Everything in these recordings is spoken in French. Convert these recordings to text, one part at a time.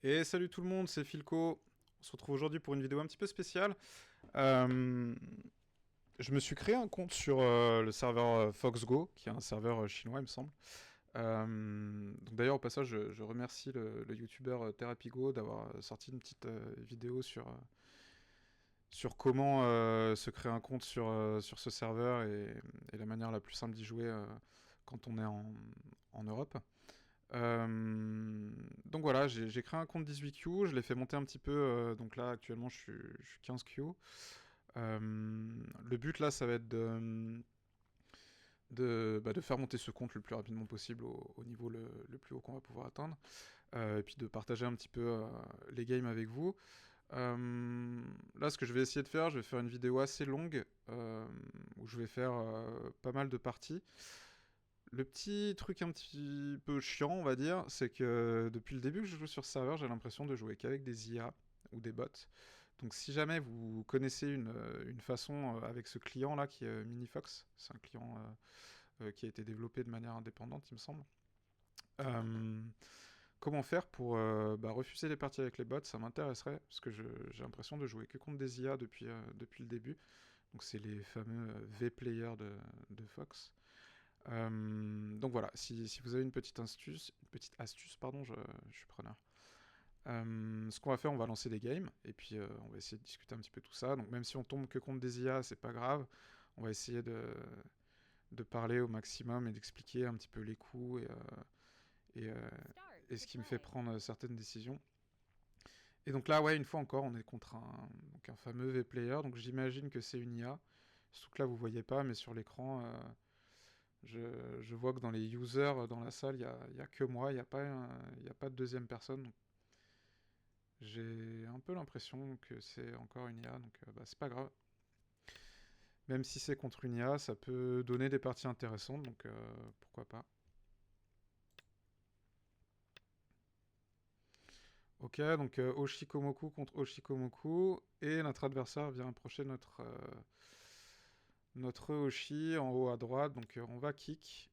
Et salut tout le monde, c'est Philco. On se retrouve aujourd'hui pour une vidéo un petit peu spéciale. Euh, je me suis créé un compte sur le serveur FoxGo, qui est un serveur chinois, il me semble. Donc d'ailleurs, au passage, je remercie le youtubeur TherapiGo d'avoir sorti une petite vidéo sur comment se créer un compte sur ce serveur et la manière la plus simple d'y jouer quand on est en Europe. Donc voilà, j'ai créé un compte 18Q, je l'ai fait monter un petit peu, donc là actuellement je suis 15Q. Le but là ça va être de faire monter ce compte le plus rapidement possible au niveau le plus haut qu'on va pouvoir atteindre, et puis de partager un petit peu les games avec vous. Là ce que je vais essayer de faire, je vais faire une vidéo assez longue, où je vais faire pas mal de parties. Le petit truc un petit peu chiant, on va dire, c'est que depuis le début que je joue sur ce serveur, j'ai l'impression de jouer qu'avec des IA ou des bots. Donc si jamais vous connaissez une façon avec ce client-là qui est Minifox, c'est un client qui a été développé de manière indépendante, il me semble. Euh, Comment faire pour refuser les parties avec les bots, ça m'intéresserait, parce que j'ai l'impression de jouer que contre des IA depuis le début. Donc c'est les fameux V-players de Fox. Donc voilà, si vous avez une petite astuce, pardon, je suis preneur. Ce qu'on va faire, on va lancer des games, et puis on va essayer de discuter un petit peu tout ça. Donc même si on tombe que contre des IA, c'est pas grave. On va essayer de parler au maximum et d'expliquer un petit peu les coups et, euh, et ce qui me fait prendre certaines décisions. Et donc là, ouais, une fois encore, on est contre donc un fameux V-player, donc j'imagine que c'est une IA. Surtout que là, vous voyez pas, mais sur l'écran, je vois que dans les users dans la salle, il y a que moi, il y a pas de deuxième personne. Donc j'ai un peu l'impression que c'est encore une IA, donc c'est pas grave. Même si c'est contre une IA, ça peut donner des parties intéressantes, donc pourquoi pas. Ok, donc Oshikomoku contre Oshikomoku, et notre adversaire vient approcher notre Oshi en haut à droite, donc on va kick.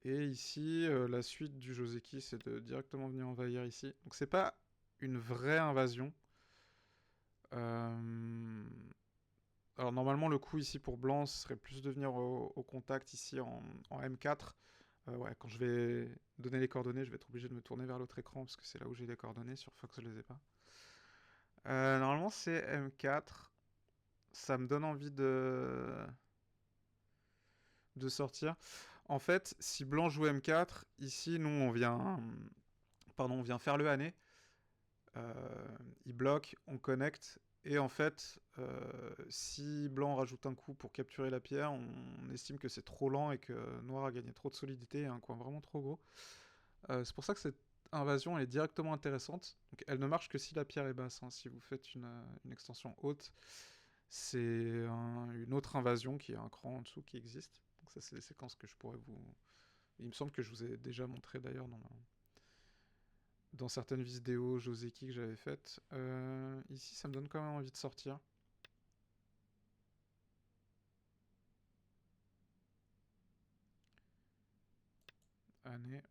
Et ici, la suite du Joseki, c'est de directement venir envahir ici. Donc c'est pas une vraie invasion. Euh, Alors normalement le coup ici pour blanc ce serait plus de venir au contact ici en M4. Ouais, quand je vais donner les coordonnées, je vais être obligé de me tourner vers l'autre écran parce que c'est là où j'ai les coordonnées. Sur Fox je les ai pas. Normalement c'est M4. Ça me donne envie de sortir. En fait, si blanc joue M4, ici nous on vient faire le année. Il bloque, on connecte. Et en fait, si blanc rajoute un coup pour capturer la pierre, on estime que c'est trop lent et que noir a gagné trop de solidité et a un coin vraiment trop gros. C'est pour ça que cette invasion elle est directement intéressante. Donc, elle ne marche que si la pierre est basse. Hein. Si vous faites une extension haute, c'est une autre invasion qui est un cran en dessous qui existe. Donc ça, c'est des séquences que je pourrais vous... Il me semble que je vous ai déjà montré d'ailleurs dans certaines vidéos Joseki que j'avais faites. Ici, ça me donne quand même envie de sortir. Année.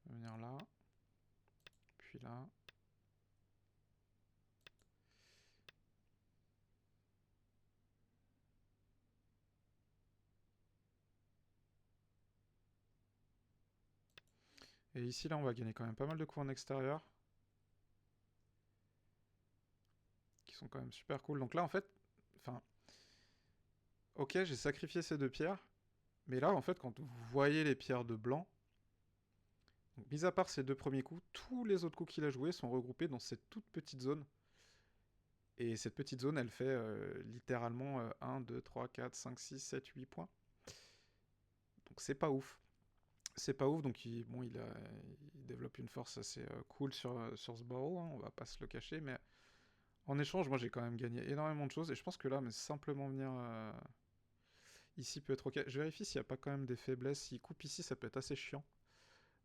On va venir là. Puis là. Et ici, là, on va gagner quand même pas mal de coups en extérieur. Qui sont quand même super cool. Donc là, en fait, enfin, ok, j'ai sacrifié ces deux pierres. Mais là, en fait, quand vous voyez les pierres de blanc, donc, mis à part ces deux premiers coups, tous les autres coups qu'il a joués sont regroupés dans cette toute petite zone. Et cette petite zone, elle fait littéralement 1, 2, 3, 4, 5, 6, 7, 8 points. Donc c'est pas ouf. C'est pas ouf, donc il développe une force assez cool sur ce barreau, hein, on va pas se le cacher, mais en échange, moi j'ai quand même gagné énormément de choses, et je pense que là, mais simplement venir ici peut être ok. Je vérifie s'il n'y a pas quand même des faiblesses. S'il coupe ici, ça peut être assez chiant.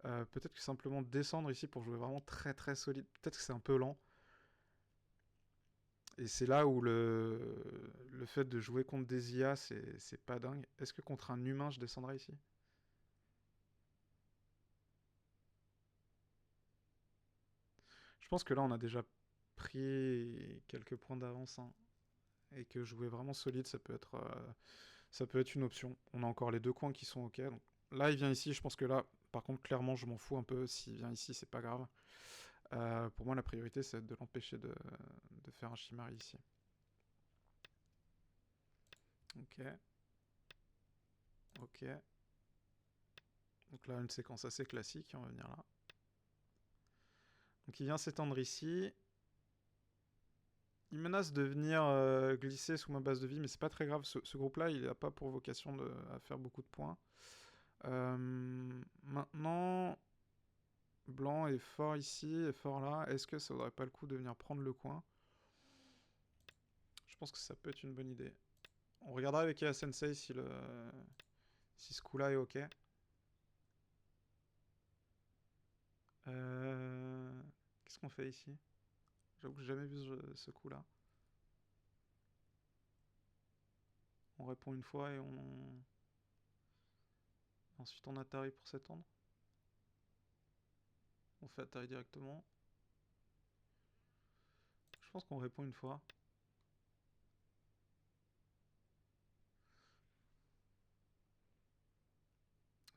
Peut-être que simplement descendre ici pour jouer vraiment très très solide. Peut-être que c'est un peu lent. Et c'est là où le fait de jouer contre des IA, c'est pas dingue. Est-ce que contre un humain, je descendrais ici? Je pense que là, on a déjà pris quelques points d'avance, hein, et que jouer vraiment solide, ça peut être une option. On a encore les deux coins qui sont ok. Donc là, il vient ici. Je pense que là, par contre, clairement, je m'en fous un peu. S'il vient ici, c'est pas grave. Pour moi, la priorité, c'est de l'empêcher de faire un Shimari ici. Ok. Ok. Donc là, une séquence assez classique. On va venir là. Donc il vient s'étendre ici. Il menace de venir glisser sous ma base de vie, mais c'est pas très grave. Ce groupe-là, il n'a pas pour vocation à faire beaucoup de points. Maintenant, blanc est fort ici, est fort là. Est-ce que ça vaudrait pas le coup de venir prendre le coin? Je pense que ça peut être une bonne idée. On regardera avec Ea Sensei si ce coup-là est ok. Qu'est-ce qu'on fait ici? J'avoue que j'ai jamais vu ce coup-là. On répond une fois et ensuite on atterrit pour s'étendre. On fait atterrir directement. Je pense qu'on répond une fois.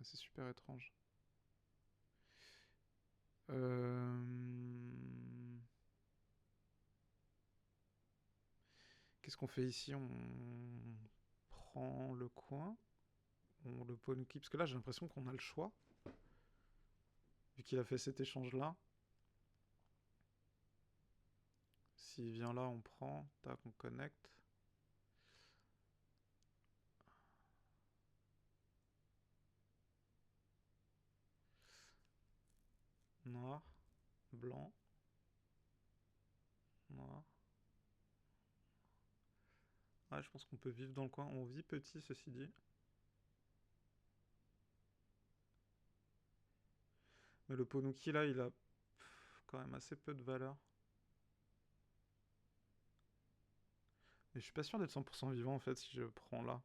C'est super étrange. Qu'est-ce qu'on fait ici? On prend le coin. On le Ponuki. Parce que là, j'ai l'impression qu'on a le choix. Vu qu'il a fait cet échange-là. S'il vient là, on prend. Tac, on connecte. Noir. Blanc. Noir. Ouais, je pense qu'on peut vivre dans le coin. On vit petit, ceci dit. Mais le Ponuki, là, il a quand même assez peu de valeur. Mais je suis pas sûr d'être 100% vivant, en fait, si je prends là.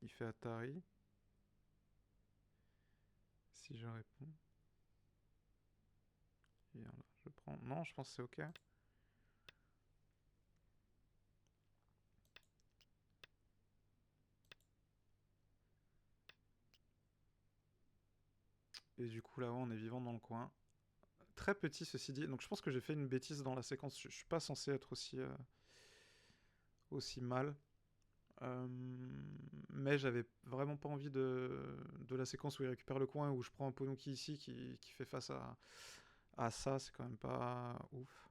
Il fait Atari. Si je réponds. Il vient là. Je prends. Non, je pense que c'est ok. Et du coup, là-haut, on est vivant dans le coin. Très petit, ceci dit. Donc je pense que j'ai fait une bêtise dans la séquence. Je suis pas censé être aussi mal. Euh, mais j'avais vraiment pas envie de la séquence où il récupère le coin, où je prends un Ponuki ici qui fait face à ça. C'est quand même pas ouf.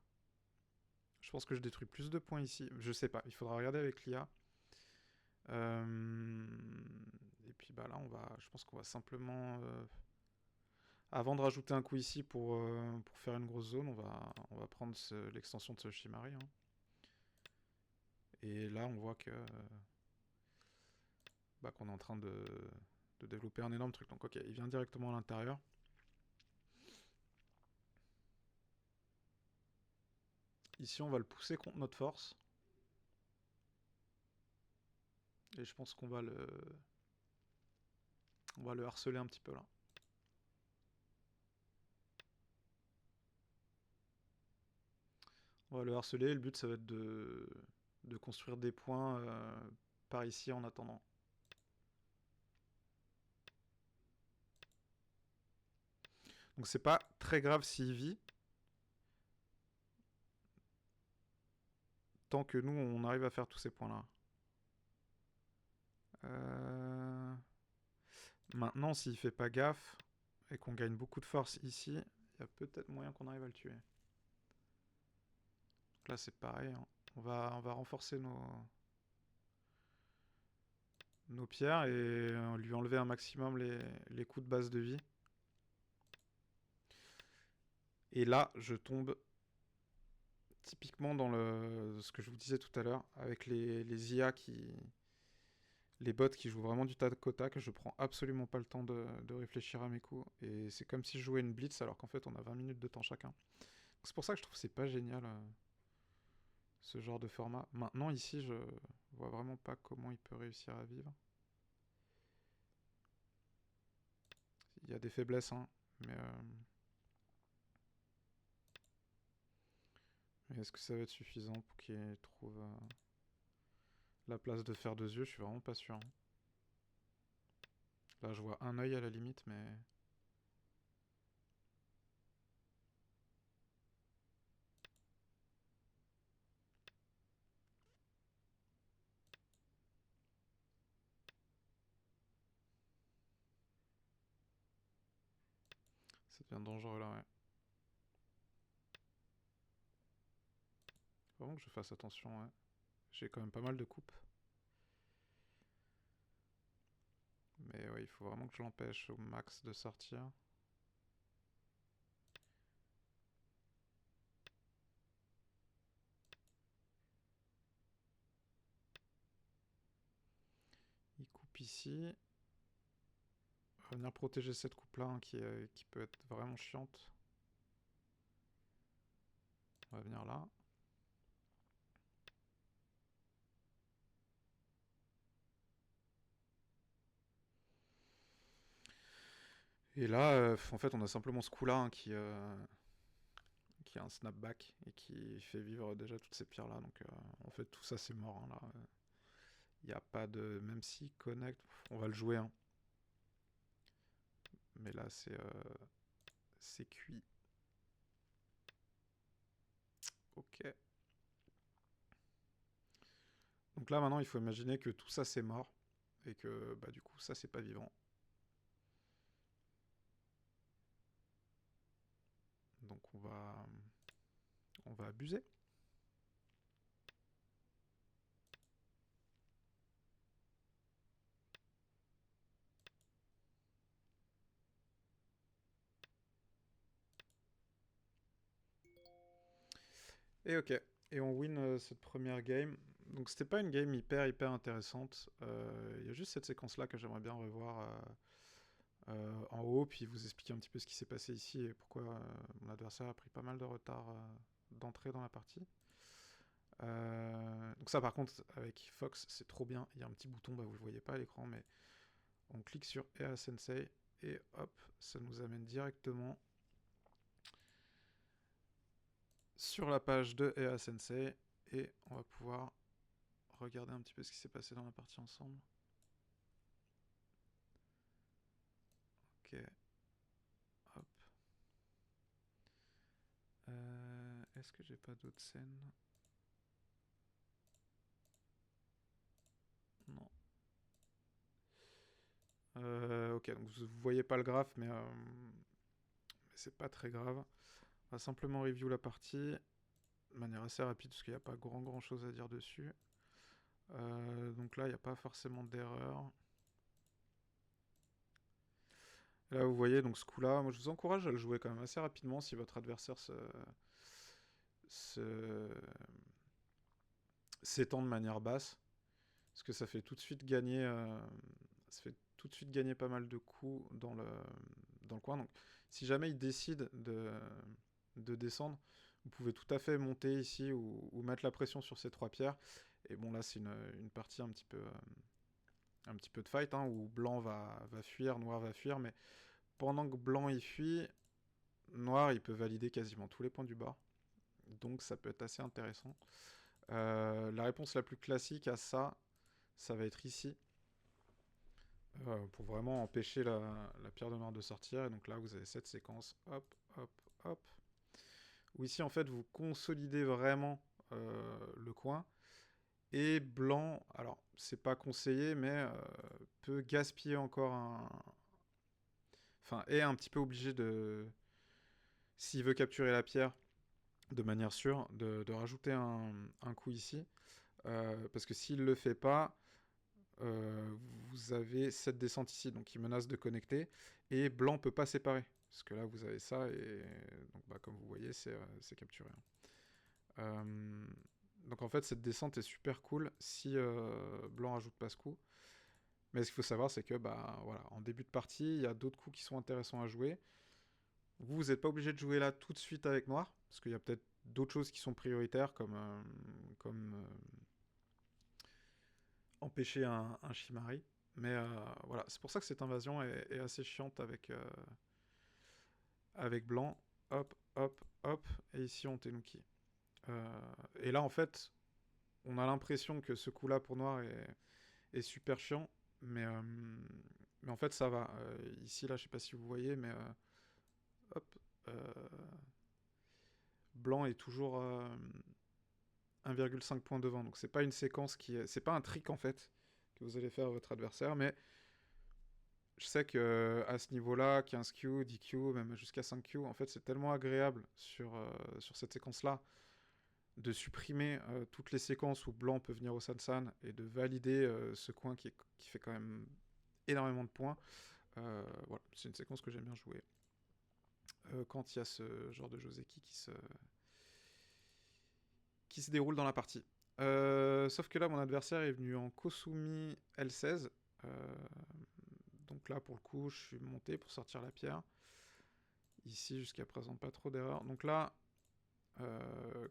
Je pense que je détruis plus de points ici. Je sais pas, il faudra regarder avec l'IA. Et puis bah là, je pense qu'on va simplement... avant de rajouter un coup ici pour faire une grosse zone, on va prendre l'extension de ce Shimari. Hein. Et là, on voit que qu'on est en train de développer un énorme truc. Donc ok, il vient directement à l'intérieur. Ici, on va le pousser contre notre force. Et je pense qu'on va le harceler un petit peu là. On va le harceler. Le but, ça va être de construire des points par ici en attendant. Donc c'est pas très grave s'il vit. Tant que nous, on arrive à faire tous ces points-là. Maintenant, s'il fait pas gaffe et qu'on gagne beaucoup de force ici, il y a peut-être moyen qu'on arrive à le tuer. Donc là, c'est pareil. Hein. On va renforcer nos pierres et lui enlever un maximum les coups de base de vie. Et là, je tombe typiquement dans ce que je vous disais tout à l'heure, avec les IA les bots qui jouent vraiment du tac au tac, je prends absolument pas le temps de réfléchir à mes coups. Et c'est comme si je jouais une blitz alors qu'en fait on a 20 minutes de temps chacun. C'est pour ça que je trouve que c'est pas génial ce genre de format. Maintenant ici je vois vraiment pas comment il peut réussir à vivre. Il y a des faiblesses, hein, mais est-ce que ça va être suffisant pour qu'il trouve la place de faire 2 yeux? Je suis vraiment pas sûr, hein. Là je vois un œil à la limite, mais... Ça devient dangereux là, ouais. Faut vraiment que je fasse attention, ouais. J'ai quand même pas mal de coupes. Mais ouais, il faut vraiment que je l'empêche au max de sortir. Il coupe ici. On va venir protéger cette coupe-là, hein, qui peut être vraiment chiante. On va venir là. Et là, en fait, on a simplement ce coup-là, hein, qui a un snapback et qui fait vivre déjà toutes ces pierres-là. Donc, en fait, tout ça, c'est mort, hein, là. Il n'y a pas de... Même s'il connecte, on va le jouer, hein. Mais là, c'est cuit. Ok. Donc là, maintenant, il faut imaginer que tout ça, c'est mort. Et que, bah, du coup, ça, c'est pas vivant. Donc, on va abuser. Et ok. Et on win cette première game. Donc, c'était pas une game hyper intéressante. Il y a juste cette séquence-là que j'aimerais bien revoir en haut, puis vous expliquer un petit peu ce qui s'est passé ici et pourquoi mon adversaire a pris pas mal de retard d'entrée dans la partie. Donc ça par contre avec Fox c'est trop bien, il y a un petit bouton, bah, vous le voyez pas à l'écran, mais on clique sur Ea Sensei et hop, ça nous amène directement sur la page de Ea Sensei et on va pouvoir regarder un petit peu ce qui s'est passé dans la partie ensemble. Ok, hop. Est-ce que j'ai pas d'autres scènes? Non. Ok, donc vous voyez pas le graphe, mais c'est pas très grave. On va simplement review la partie de manière assez rapide parce qu'il n'y a pas grand chose à dire dessus. Donc là, il n'y a pas forcément d'erreur. Là, vous voyez, donc ce coup-là, moi je vous encourage à le jouer quand même assez rapidement si votre adversaire s'étend de manière basse. Parce que ça fait tout de suite gagner, pas mal de coups dans le coin. Donc si jamais il décide de descendre, vous pouvez tout à fait monter ici ou mettre la pression sur ces 3 pierres. Et bon, là, c'est une partie un petit peu de fight, hein, où blanc va fuir, noir va fuir, mais pendant que blanc il fuit, noir il peut valider quasiment tous les points du bas. Donc ça peut être assez intéressant. La réponse la plus classique à ça, ça va être ici. Pour vraiment empêcher la pierre de noir de sortir. Et donc là, vous avez cette séquence, hop, hop, hop. Où ici, en fait, vous consolidez vraiment le coin. Et blanc, alors, c'est pas conseillé, mais peut gaspiller encore un... Enfin, est un petit peu obligé de... S'il veut capturer la pierre de manière sûre, de rajouter un coup ici. Parce que s'il le fait pas, vous avez cette descente ici, donc il menace de connecter, et blanc peut pas séparer, parce que là vous avez ça, et donc bah, comme vous voyez, c'est capturé. Donc en fait, cette descente est super cool si blanc rajoute pas ce coup. Mais ce qu'il faut savoir, c'est que bah, voilà, en début de partie, il y a d'autres coups qui sont intéressants à jouer. Vous n'êtes pas obligé de jouer là tout de suite avec noir, parce qu'il y a peut-être d'autres choses qui sont prioritaires, comme empêcher un Shimari. Mais voilà, c'est pour ça que cette invasion est assez chiante avec blanc. Hop, hop, hop, et ici on Tenuki. Et là, en fait, on a l'impression que ce coup-là pour noir est super chiant, mais en fait, ça va. Ici, là, je sais pas si vous voyez, mais hop, euh, blanc est toujours 1,5 points devant. Donc, c'est pas une séquence qui est. C'est pas un trick, en fait, que vous allez faire à votre adversaire, mais je sais que à ce niveau-là, 15Q, 10Q, même jusqu'à 5Q, en fait, c'est tellement agréable sur cette séquence-là de supprimer toutes les séquences où blanc peut venir au Sansan et de valider ce coin qui fait quand même énormément de points. Voilà, c'est une séquence que j'aime bien jouer. Quand il y a ce genre de Joseki qui se déroule dans la partie. Sauf que là, mon adversaire est venu en Kosumi L16. Euh, donc là, pour le coup, je suis monté pour sortir la pierre. Ici, jusqu'à présent, pas trop d'erreurs. Donc là,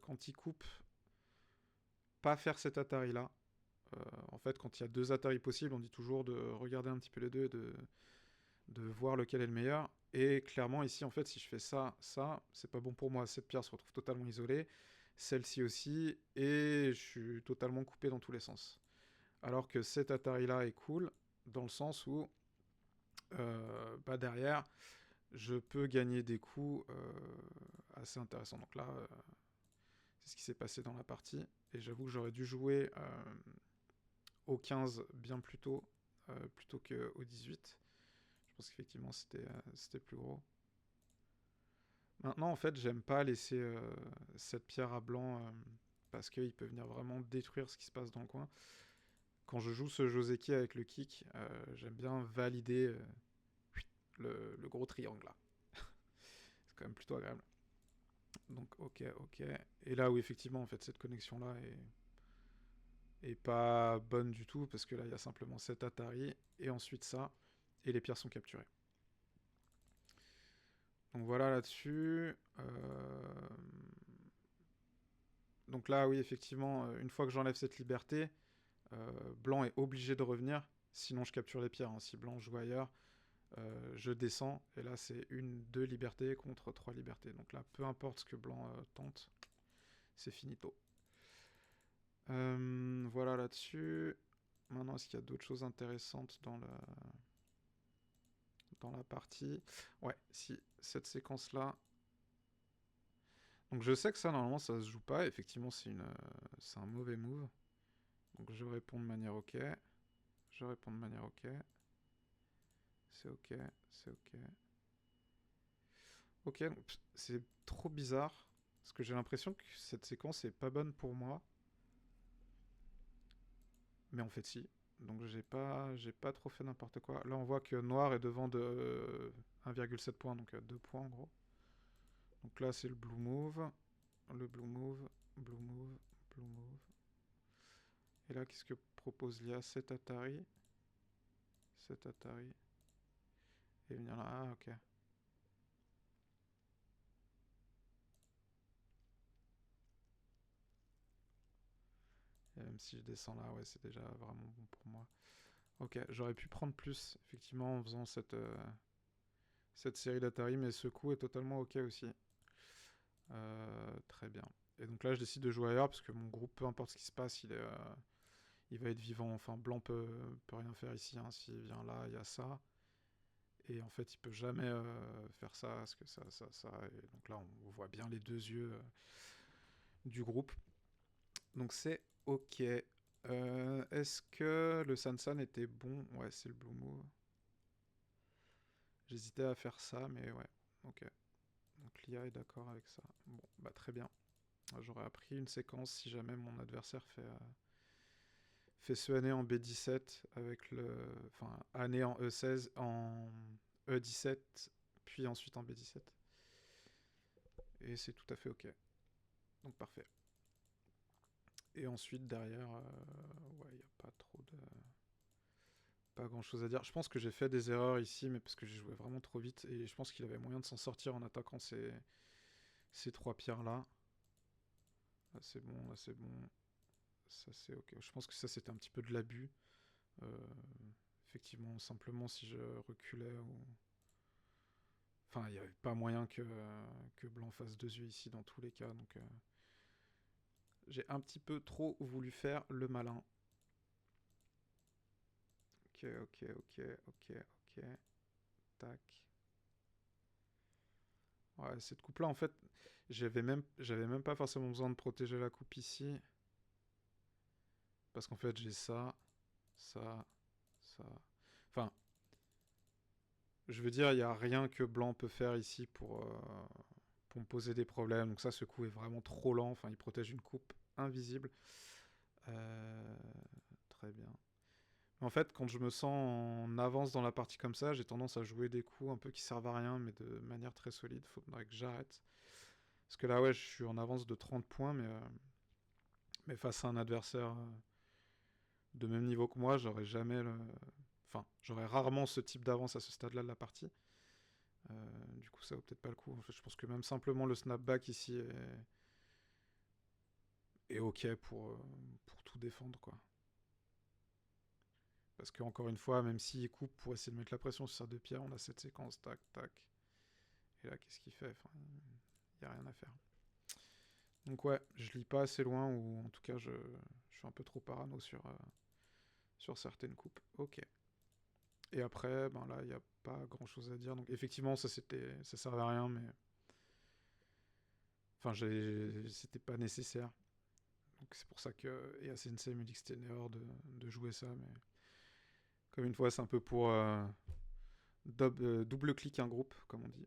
quand il coupe, pas faire cet Atari-là. En fait, quand il y a deux Atari possibles, on dit toujours de regarder un petit peu les deux et de voir lequel est le meilleur. Et clairement, ici, en fait, si je fais ça, c'est pas bon pour moi. Cette pierre se retrouve totalement isolée. Celle-ci aussi. Et je suis totalement coupé dans tous les sens. Alors que cet Atari-là est cool, dans le sens où, bah derrière, je peux gagner des coups assez intéressants. Donc là, c'est ce qui s'est passé dans la partie. Et j'avoue que j'aurais dû jouer au 15 bien plus tôt, plutôt qu'au 18. Je pense qu'effectivement, c'était plus gros. Maintenant, en fait, j'aime pas laisser cette pierre à blanc parce qu'il peut venir vraiment détruire ce qui se passe dans le coin. Quand je joue ce Joseki avec le kick, j'aime bien valider le gros triangle là. C'est quand même plutôt agréable. Donc, ok, ok. Et là où effectivement, en fait, cette connexion là est pas bonne du tout parce que là, il y a simplement cet Atari et ensuite ça, et les pierres sont capturées. Donc voilà là-dessus. Donc là, oui, effectivement, une fois que j'enlève cette liberté, blanc est obligé de revenir, sinon je capture les pierres. Hein. Si blanc joue ailleurs, je descends, et là c'est une, deux libertés contre trois libertés. Donc là, peu importe ce que blanc tente, c'est finito. Voilà là-dessus. Maintenant, est-ce qu'il y a d'autres choses intéressantes dans la partie? Ouais, si, cette séquence-là. Donc je sais que ça, normalement, ça se joue pas. Effectivement, c'est un mauvais move. Donc je réponds de manière ok. Je réponds de manière ok. C'est ok, c'est ok. Ok, c'est trop bizarre. Parce que j'ai l'impression que cette séquence est pas bonne pour moi. Mais en fait, si. Donc j'ai pas trop fait n'importe quoi. Là, on voit que noir est devant de 1,7 points, donc 2 points en gros. Donc là, c'est le blue move. Le blue move, blue move, blue move. Et là, qu'est-ce que propose Lia? Cet Atari. Cet Atari. Et venir là. Ah, ok. Et même si je descends là, ouais, c'est déjà vraiment bon pour moi. Ok, j'aurais pu prendre plus, effectivement, en faisant cette série d'Atari, mais ce coup est totalement ok aussi. Très bien. Et donc là, je décide de jouer ailleurs, parce que mon groupe, peu importe ce qui se passe, il va être vivant. Enfin, blanc peut rien faire ici. Hein. S'il vient là, il y a ça. Et en fait, il peut jamais faire ça, parce que ça. Et donc là, on voit bien les deux yeux du groupe. Donc c'est ok. Est-ce que le Sansan était bon? Ouais, c'est le Blue Move. J'hésitais à faire ça, mais ouais. Ok. Donc l'IA est d'accord avec ça. Bon, bah très bien. J'aurais appris une séquence si jamais mon adversaire fait ce année en B17 avec le. Enfin, année en E16, en E17, puis ensuite en B17. Et c'est tout à fait ok. Donc parfait. Et ensuite, derrière, ouais, il n'y a pas trop de. Pas grand chose à dire. Je pense que j'ai fait des erreurs ici, mais parce que j'ai joué vraiment trop vite. Et je pense qu'il avait moyen de s'en sortir en attaquant ces trois pierres-là. Là c'est bon, là c'est bon. Ça c'est ok. Je pense que ça c'était un petit peu de l'abus. Euh, Effectivement, simplement si je reculais ou... Enfin, il n'y avait pas moyen que blanc fasse deux yeux ici dans tous les cas. Donc j'ai un petit peu trop voulu faire le malin. Ok, ok, ok, ok, ok. Tac. Ouais, cette coupe-là, en fait, j'avais même pas forcément besoin de protéger la coupe ici. Parce qu'en fait, j'ai ça, ça, ça. Enfin, je veux dire, il n'y a rien que blanc peut faire ici pour me poser des problèmes. Donc ça, ce coup est vraiment trop lent. Enfin, il protège une coupe invisible. Euh, Très bien. En fait, quand je me sens en avance dans la partie comme ça, j'ai tendance à jouer des coups un peu qui servent à rien, mais de manière très solide. Faudrait que j'arrête. Parce que là, ouais, je suis en avance de 30 points, mais face à un adversaire de même niveau que moi, j'aurais jamais le... Enfin, j'aurais rarement ce type d'avance à ce stade-là de la partie. Du coup, ça vaut peut-être pas le coup. En fait, je pense que même simplement le snapback ici est ok pour tout défendre, quoi. Parce que encore une fois, même s'il coupe pour essayer de mettre la pression sur sa deux pierres, on a cette séquence, tac, tac. Et là, qu'est-ce qu'il fait? Enfin, il n'y a rien à faire. Donc ouais, je lis pas assez loin, ou en tout cas, je suis un peu trop parano sur certaines coupes. Ok. Et après, ben là, il n'y a pas grand-chose à dire. Donc effectivement, ça servait à rien, mais... Enfin, c'était pas nécessaire. Donc c'est pour ça que EA Sensei me dit que c'était une erreur de jouer ça, mais... Comme une fois, c'est un peu pour double-clic un groupe, comme on dit.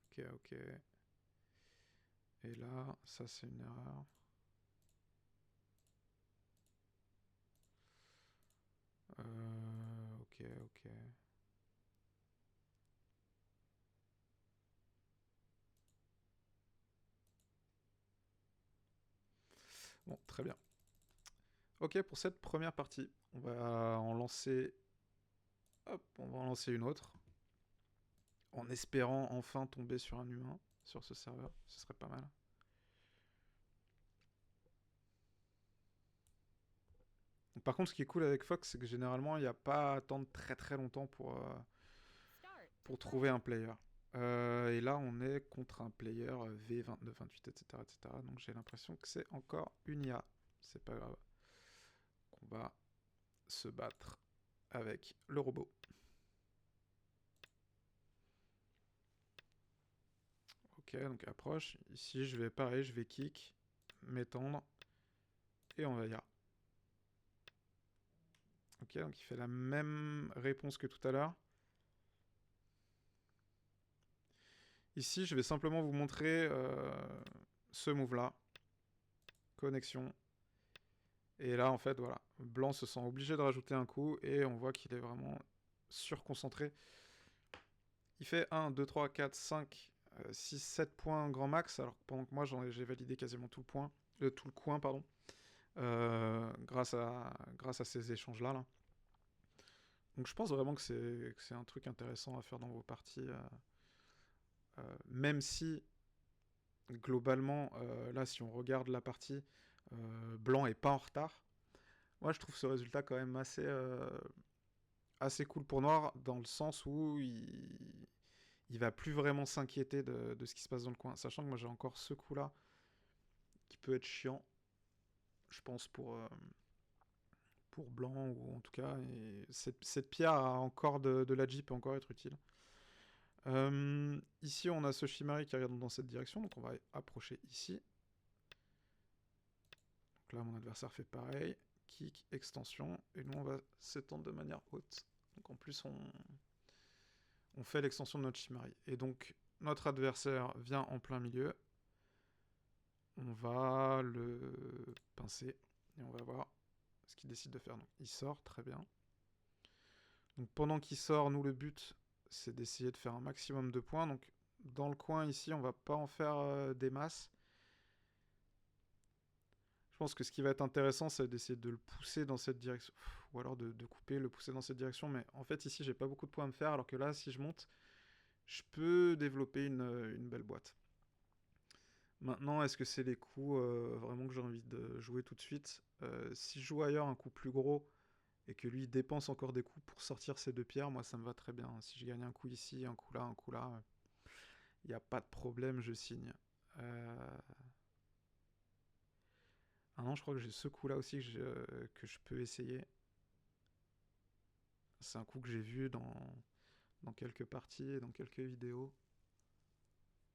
Ok, ok. Et là, ça c'est une erreur. Ok, ok. Bon, très bien. Ok, pour cette première partie, on va en lancer... Hop, on va en lancer une autre. En espérant enfin tomber sur un humain sur ce serveur. Ce serait pas mal. Par contre, ce qui est cool avec Fox, c'est que généralement, il n'y a pas à attendre très très longtemps pour trouver un player. Et là, on est contre un player V29, 28, etc., etc. Donc j'ai l'impression que c'est encore une IA. C'est pas grave. Qu'on va se battre avec le robot. Ok, donc approche. Ici, je vais pareil, je vais kick, m'étendre, et on va y aller. Ok, donc il fait la même réponse que tout à l'heure. Ici, je vais simplement vous montrer ce move-là. Connexion. Et là, en fait, voilà. Blanc se sent obligé de rajouter un coup et on voit qu'il est vraiment surconcentré. Il fait 1, 2, 3, 4, 5, 6, 7 points grand max, alors que pendant que moi j'ai validé quasiment tout tout le coin, pardon, grâce à ces échanges-là. Là. Donc je pense vraiment que c'est un truc intéressant à faire dans vos parties, même si globalement, là, si on regarde la partie, blanc est pas en retard. Moi, je trouve ce résultat quand même assez cool pour noir, dans le sens où il va plus vraiment s'inquiéter de ce qui se passe dans le coin. Sachant que moi, j'ai encore ce coup-là qui peut être chiant, je pense, pour blanc, ou en tout cas, et cette pierre a encore de la Jeep, peut encore être utile. Ici, on a ce Shimari qui regarde dans cette direction, donc on va approcher ici. Donc là, mon adversaire fait pareil. Kick, extension. Et nous, on va s'étendre de manière haute. Donc en plus, on fait l'extension de notre Shimari. Et donc, notre adversaire vient en plein milieu. On va le pincer. Et on va voir ce qu'il décide de faire. Donc, il sort, très bien. Donc pendant qu'il sort, nous, le but, c'est d'essayer de faire un maximum de points. Donc dans le coin ici, on va pas en faire des masses. pense que ce qui va être intéressant, c'est d'essayer de le pousser dans cette direction. Ou alors de couper, le pousser dans cette direction. Mais en fait, ici, j'ai pas beaucoup de points à me faire. Alors que là, si je monte, je peux développer une belle boîte. Maintenant, est-ce que c'est les coups vraiment que j'ai envie de jouer tout de suite? Si je joue ailleurs un coup plus gros et que lui dépense encore des coups pour sortir ces deux pierres, moi ça me va très bien. Si je gagne un coup ici, un coup là, il n'y a pas de problème, je signe. Ah non, je crois que j'ai ce coup là aussi que je peux essayer. C'est un coup que j'ai vu dans quelques parties et dans quelques vidéos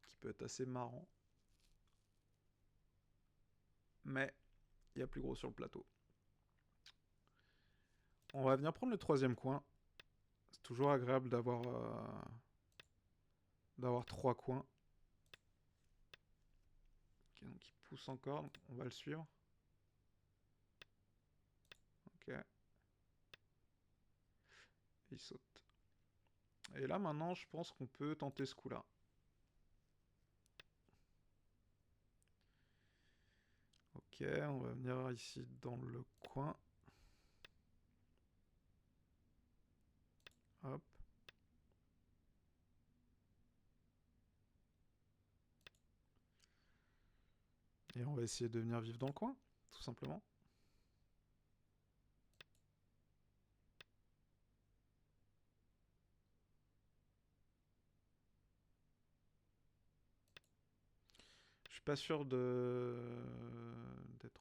qui peut être assez marrant. Mais il y a plus gros sur le plateau. On va venir prendre le troisième coin. C'est toujours agréable d'avoir trois coins. Ok, donc il pousse encore, donc on va le suivre. Ok. Et il saute. Et là maintenant, je pense qu'on peut tenter ce coup-là. Ok, on va venir ici dans le coin. Hop. Et on va essayer de venir vivre dans le coin, tout simplement. Je suis pas sûr d'être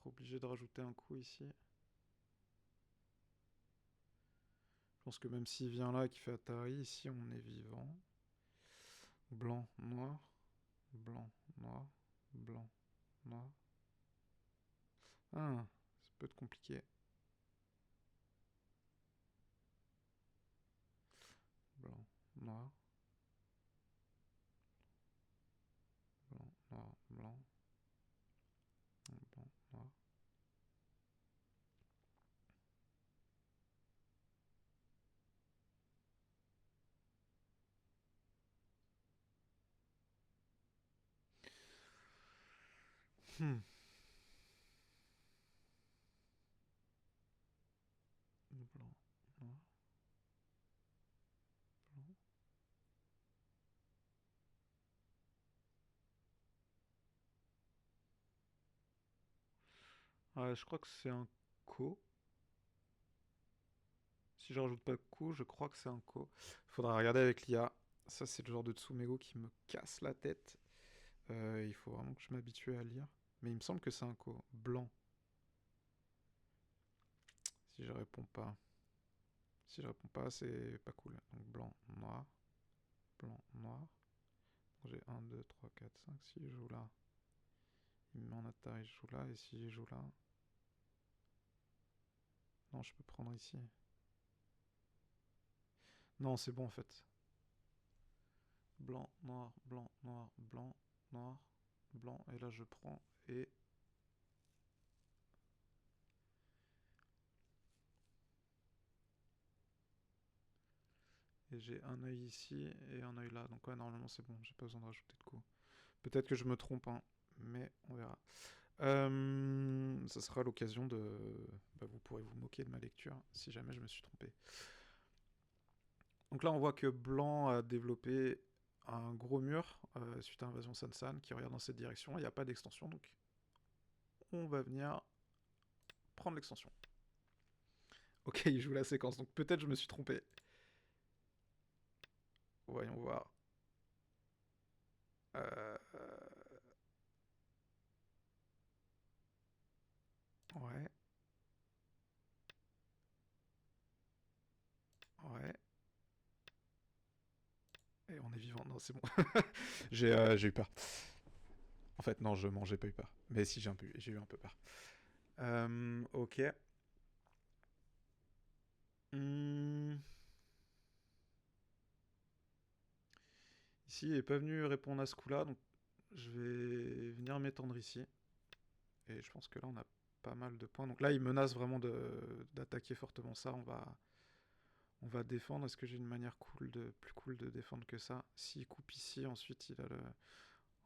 obligé de rajouter un coup ici. Je pense que même s'il vient là et qu'il fait Atari, ici on est vivant. Blanc, noir, blanc, noir, blanc, noir. Ah, ça peut être compliqué. Blanc, noir, blanc, noir, blanc, blanc, noir. Hmm. Blanc, noir, blanc. Ouais, je crois que c'est un co. Si je rajoute pas de co, je crois que c'est un co. Faudra regarder avec l'IA. Ça, c'est le genre de Tsumego qui me casse la tête. Il faut vraiment que je m'habitue à lire. Mais il me semble que c'est un co. Blanc. Si je réponds pas. Si je réponds pas, c'est pas cool. Donc blanc, noir, blanc, noir. J'ai 1, 2, 3, 4, 5. Si je joue là, il me met en attaque, je joue là. Et si je joue là. Non, je peux prendre ici. Non, c'est bon en fait. Blanc, noir, blanc, noir, blanc, noir, blanc. Et là, je prends et. Et j'ai un œil ici et un œil là. Donc ouais, normalement c'est bon, j'ai pas besoin de rajouter de coups. Peut-être que je me trompe, hein, mais on verra. Ça sera l'occasion de... Bah, vous pourrez vous moquer de ma lecture si jamais je me suis trompé. Donc là on voit que Blanc a développé un gros mur suite à Invasion Sansan qui regarde dans cette direction. Il n'y a pas d'extension, donc on va venir prendre l'extension. Ok, il joue la séquence, donc peut-être je me suis trompé. Voyons voir. Euh... Ouais. Ouais. Et on est vivant. Non, c'est bon. J'ai eu peur. En fait, non, je mangeais pas eu peur. Mais si, j'ai eu un peu peur. Ok. Hmm. Ici, il est pas venu répondre à ce coup-là, donc je vais venir m'étendre ici. Et je pense que là, on a pas mal de points. Donc là, il menace vraiment d'attaquer fortement ça. On va défendre. Est-ce que j'ai une manière plus cool de défendre que ça? S'il coupe ici, ensuite, il a le...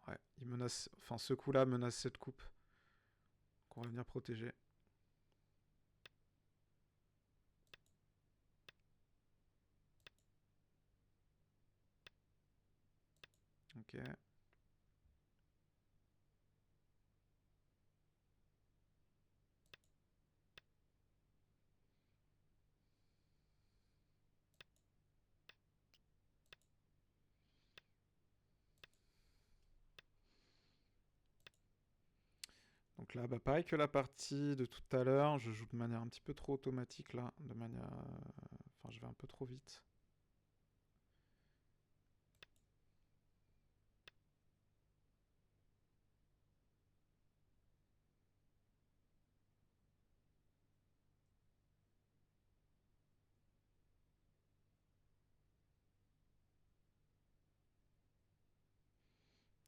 Ouais, il menace... Enfin, ce coup-là menace cette coupe. qu'on va venir protéger. Ok. Donc là, bah, pareil que la partie de tout à l'heure, je joue de manière un petit peu trop automatique là, de manière... Enfin, je vais un peu trop vite.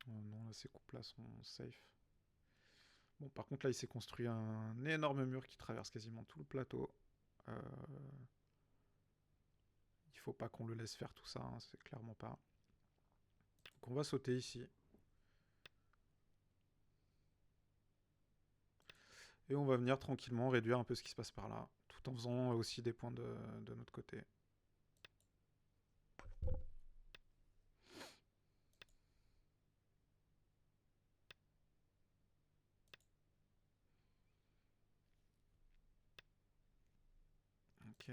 Oh non, là, ces coupes-là sont safe. Bon, par contre, là, il s'est construit un énorme mur qui traverse quasiment tout le plateau. Il faut pas qu'on le laisse faire tout ça, hein, c'est clairement pas. Donc on va sauter ici. Et on va venir tranquillement réduire un peu ce qui se passe par là, tout en faisant aussi des points de notre côté. Ok.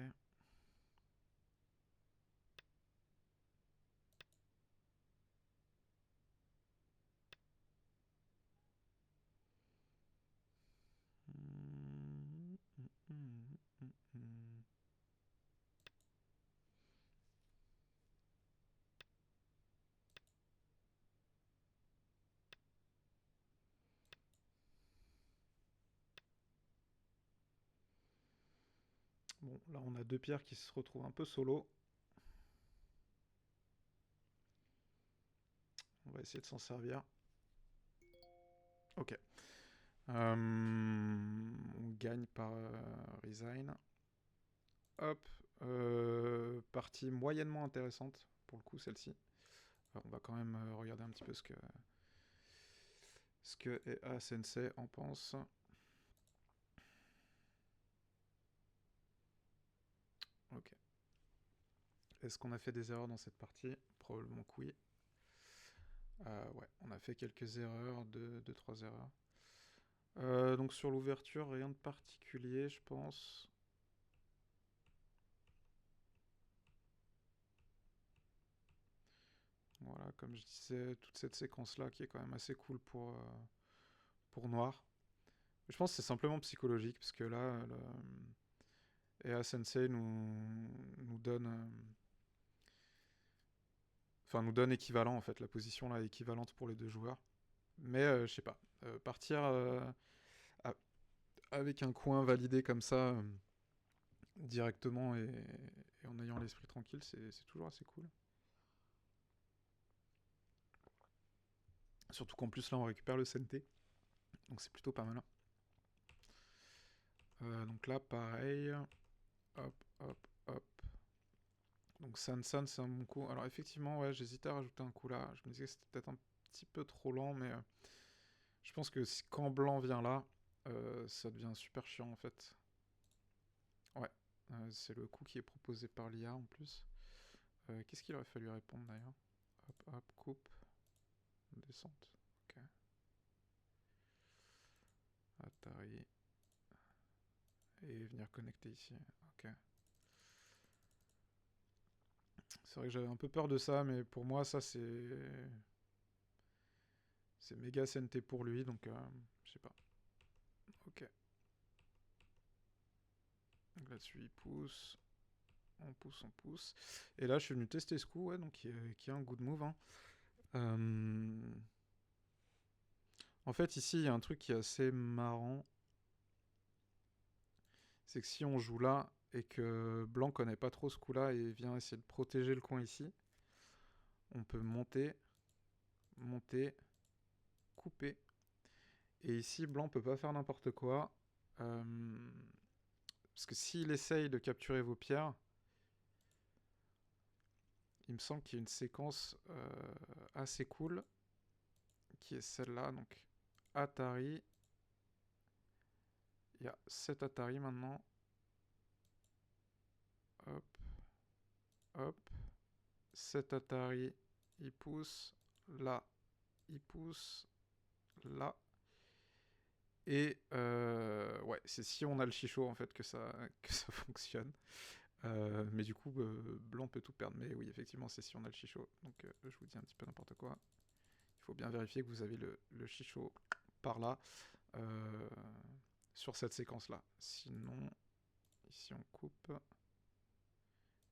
Bon, là on a deux pierres qui se retrouvent un peu solo. On va essayer de s'en servir. Ok. On gagne par resign. Hop. Partie moyennement intéressante pour le coup celle-ci. On va quand même regarder un petit peu ce que EA Sensei en pense. Ok. Est-ce qu'on a fait des erreurs dans cette partie? Probablement que oui. Ouais, on a fait quelques erreurs, 2-3 erreurs. Donc sur l'ouverture, rien de particulier, je pense. Voilà, comme je disais, toute cette séquence-là qui est quand même assez cool pour Noir. Je pense que c'est simplement psychologique, parce que là, EA Sensei nous donne... Enfin, nous donne équivalent, en fait. La position là est équivalente pour les deux joueurs. Mais, je sais pas. Partir avec un coin validé comme ça, directement et en ayant l'esprit tranquille, c'est toujours assez cool. Surtout qu'en plus, là, on récupère le CNT. Donc c'est plutôt pas mal. Donc là, pareil. Hop, hop, hop. Donc San San, c'est un bon coup. Alors effectivement, ouais, j'hésitais à rajouter un coup là. Je me disais que c'était peut-être un petit peu trop lent, mais je pense que quand blanc vient là, ça devient super chiant en fait. Ouais, c'est le coup qui est proposé par l'IA en plus. Qu'est-ce qu'il aurait fallu répondre d'ailleurs? Hop, hop, coupe, descente. Ok. Atari. Et venir connecter ici. Ok. C'est vrai que j'avais un peu peur de ça, mais pour moi, ça c'est méga CNT pour lui, donc je sais pas. Ok. Là-dessus, il pousse. On pousse, on pousse. Et là, je suis venu tester ce coup, ouais, donc qui est un good move. Hein. En fait, ici, il y a un truc qui est assez marrant. C'est que si on joue là et que blanc connaît pas trop ce coup-là et vient essayer de protéger le coin ici, on peut monter, monter, couper. Et ici, blanc peut pas faire n'importe quoi. Parce que s'il essaye de capturer vos pierres, il me semble qu'il y a une séquence assez cool qui est celle-là. Donc Atari, il y a 7 Atari maintenant. Hop, hop. 7 Atari, il pousse. Là, il pousse. Là. Et ouais, c'est si on a le chichot en fait que ça, que ça fonctionne. Mais du coup, blanc peut tout perdre. Mais oui, effectivement, c'est si on a le chichot. Donc je vous dis un petit peu n'importe quoi. Il faut bien vérifier que vous avez le chichot par là, euh, sur cette séquence-là. Sinon, ici on coupe.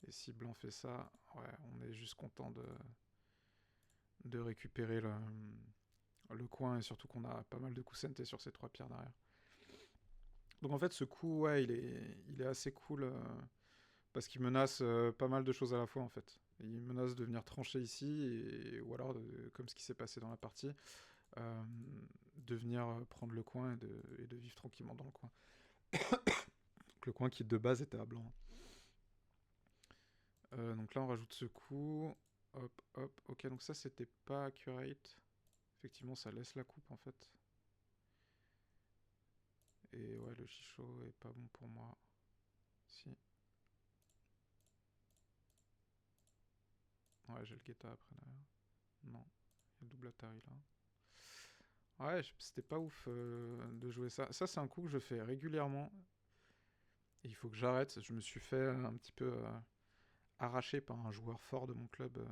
Et si blanc fait ça, ouais, on est juste content de récupérer le coin. Et surtout qu'on a pas mal de coups sentés sur ces 3 pierres derrière. Donc en fait, ce coup, ouais, il est assez cool. Parce qu'il menace pas mal de choses à la fois en fait. Il menace de venir trancher ici, ou alors, comme ce qui s'est passé dans la partie, euh, de venir prendre le coin et de vivre tranquillement dans le coin. Donc le coin qui de base était à blanc. Donc là on rajoute ce coup. Hop, hop. Ok, donc ça c'était pas accurate. Effectivement, ça laisse la coupe en fait. Et ouais, le chichot est pas bon pour moi. Si. Ouais, j'ai le guetta après derrière. Non, il y a le double Atari là. Ouais, c'était pas ouf de jouer ça. Ça, c'est un coup que je fais régulièrement. Et il faut que j'arrête. Je me suis fait un petit peu arracher par un joueur fort de mon club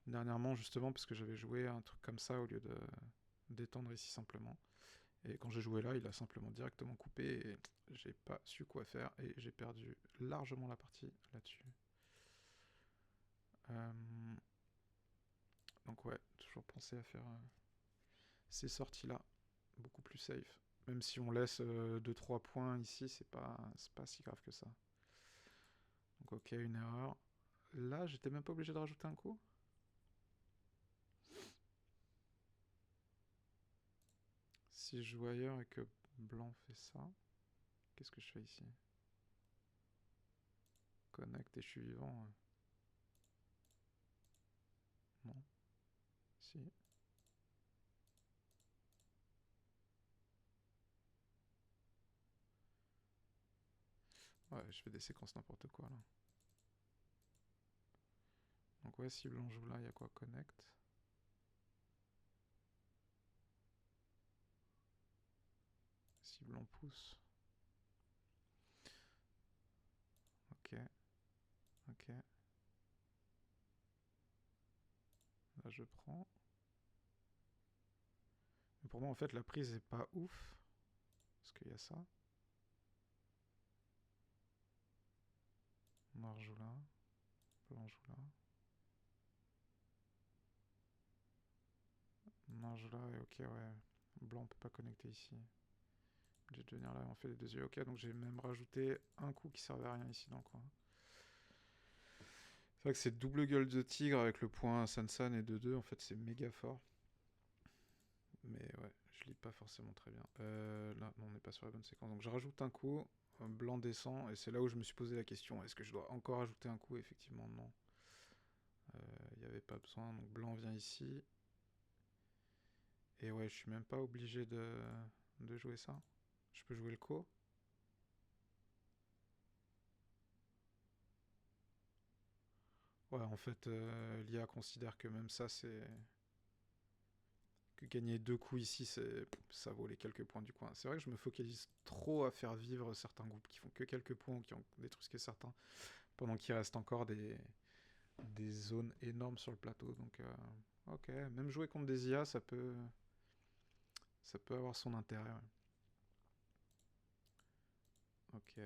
dernièrement, justement, parce que j'avais joué un truc comme ça au lieu de d'étendre ici simplement. Et quand j'ai joué là, il a simplement directement coupé et j'ai pas su quoi faire et j'ai perdu largement la partie là-dessus. Euh, donc ouais, toujours penser à faire ces sorties-là, beaucoup plus safe. Même si on laisse 2-3 points ici, c'est pas si grave que ça. Donc ok, une erreur. Là, j'étais même pas obligé de rajouter un coup. Si je joue ailleurs et que blanc fait ça, qu'est-ce que je fais ici? Connect et je suis vivant. Non. Si. Ouais, je fais des séquences n'importe quoi là. Donc ouais, si blanc joue là, il y a quoi? Connect. Si blanc pousse. Ok. Ok. Là, je prends. Mais pour moi, en fait, la prise est pas ouf. Parce qu'il y a ça. Noir joue là. Blanc joue là. Noir joue là. Et ok, ouais. Blanc peut pas connecter ici. J'ai de venir là et on fait les deux yeux. Ok, donc j'ai même rajouté un coup qui servait à rien ici dans le coin. C'est vrai que c'est double gueule de tigre avec le point Sansan et 2-2. En fait, c'est méga fort. Mais ouais, je lis pas forcément très bien. Là, non, on n'est pas sur la bonne séquence. Donc je rajoute un coup, un blanc descend, et c'est là où je me suis posé la question, est-ce que je dois encore ajouter un coup? Effectivement, non. Il n'y avait pas besoin. Donc blanc vient ici. Et ouais, je suis même pas obligé de jouer ça. Je peux jouer le co. Ouais, en fait, l'IA considère que même ça, c'est... Que gagner 2 coups ici, ça vaut les quelques points du coin. C'est vrai que je me focalise trop à faire vivre certains groupes qui font que quelques points ou qui ont détruisé certains, pendant qu'il reste encore des zones énormes sur le plateau. Donc, ok, même jouer contre des IA, ça peut avoir son intérêt. Ouais. Ok,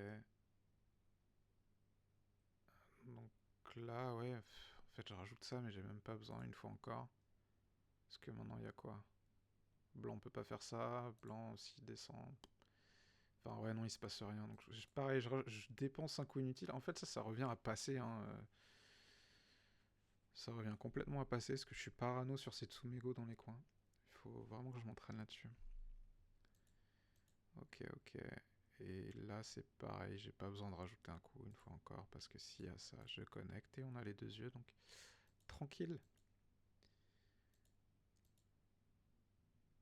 donc là, ouais, en fait, je rajoute ça, mais j'ai même pas besoin une fois encore. Parce que maintenant, il y a quoi? Blanc peut pas faire ça, blanc aussi descend. Enfin, ouais, non, il se passe rien. Donc, pareil, je dépense un coup inutile. En fait, ça revient à passer. Hein, ça revient complètement à passer, parce que je suis parano sur ces Tsumego dans les coins. Il faut vraiment que je m'entraîne là-dessus. Ok, ok. Et là, c'est pareil, j'ai pas besoin de rajouter un coup une fois encore, parce que s'il y a ça, je connecte et on a les deux yeux, donc tranquille.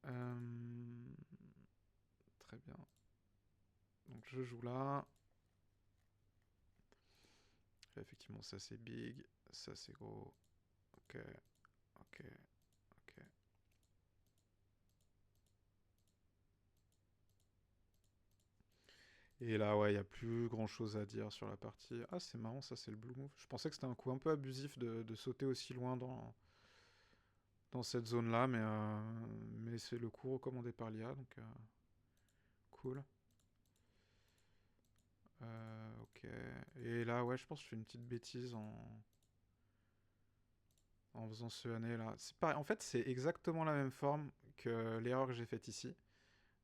Euh, Très bien. Donc je joue là. Là, effectivement, ça c'est big, ça c'est gros. Ok, ok, ok. Et là, ouais, il n'y a plus grand chose à dire sur la partie. Ah, c'est marrant, ça c'est le blue move. Je pensais que c'était un coup un peu abusif de sauter aussi loin dans cette zone-là, mais c'est le coup recommandé par l'IA, donc cool. Ok. Et là, ouais, je pense que je fais une petite bêtise en faisant ce année là. C'est pareil. En fait, c'est exactement la même forme que l'erreur que j'ai faite ici.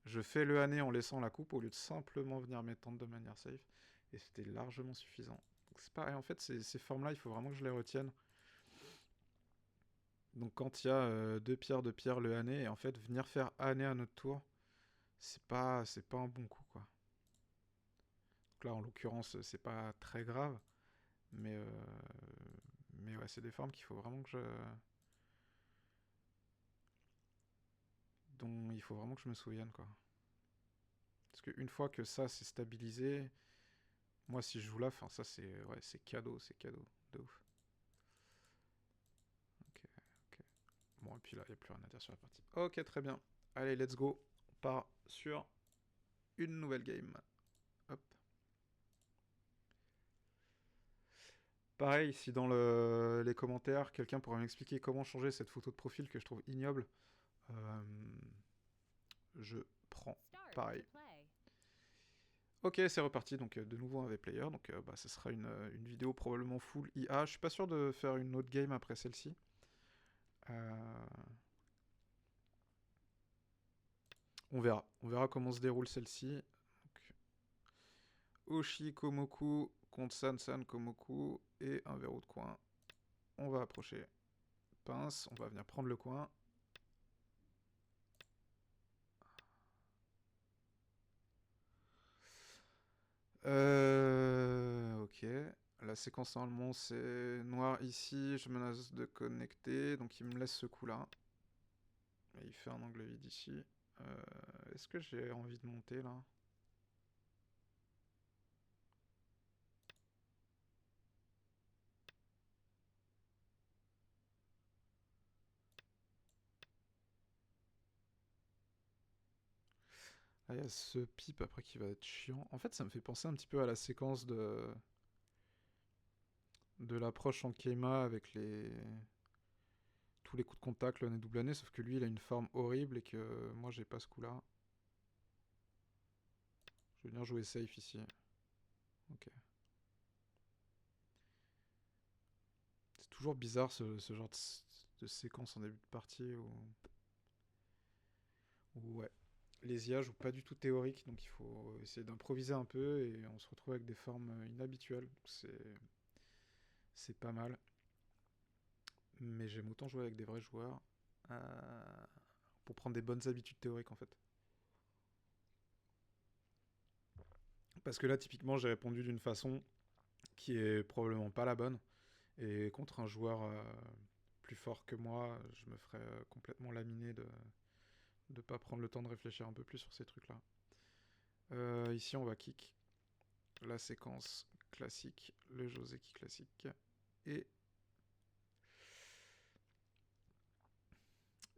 Je fais le année en laissant la coupe au lieu de simplement venir m'étendre de manière safe. Et c'était largement suffisant. Donc c'est pareil. En fait, ces formes-là, il faut vraiment que je les retienne. Donc quand il y a deux pierres, le année, et en fait, venir faire année à notre tour, c'est pas un bon coup, quoi. Donc là, en l'occurrence, c'est pas très grave. Mais, euh, mais ouais, c'est des formes qu'il faut vraiment que je. Dont il faut vraiment que je me souvienne, quoi. Parce qu'une fois que ça c'est stabilisé, moi si je joue là, enfin ça c'est ouais, c'est cadeau, de ouf. Ok, ok. Bon et puis là, il n'y a plus rien à dire sur la partie. Ok, très bien. Allez, let's go. On part sur une nouvelle game. Hop. Pareil, si dans les commentaires, quelqu'un pourrait m'expliquer comment changer cette photo de profil que je trouve ignoble, euh, je prends. Pareil. Ok, c'est reparti, donc de nouveau un V-Player, donc bah, ce sera une vidéo probablement full IA. Je suis pas sûr de faire une autre game après celle-ci. Euh, on verra comment se déroule celle-ci. Donc, Oshi Komoku contre San Komoku et un verrou de coin. On va approcher. Pince, on va venir prendre le coin. Ok. La séquence normalement c'est noir ici, je menace de connecter, donc il me laisse ce coup là. Et il fait un angle vide ici. Est-ce que j'ai envie de monter là? Ah, il y a ce pipe après qui va être chiant. En fait, ça me fait penser un petit peu à la séquence de l'approche en Keima avec tous les coups de contact, le nez double année, sauf que lui, il a une forme horrible et que moi, j'ai pas ce coup-là. Je vais venir jouer safe ici. Ok. C'est toujours bizarre ce genre de séquence en début de partie où ouais, les IA jouent pas du tout théorique, donc il faut essayer d'improviser un peu et on se retrouve avec des formes inhabituelles. C'est pas mal. Mais j'aime autant jouer avec des vrais joueurs pour prendre des bonnes habitudes théoriques en fait. Parce que là, typiquement, j'ai répondu d'une façon qui est probablement pas la bonne. Et contre un joueur plus fort que moi, je me ferais complètement laminer de ne pas prendre le temps de réfléchir un peu plus sur ces trucs-là. Ici, on va kick la séquence classique, le Joseki classique. Et,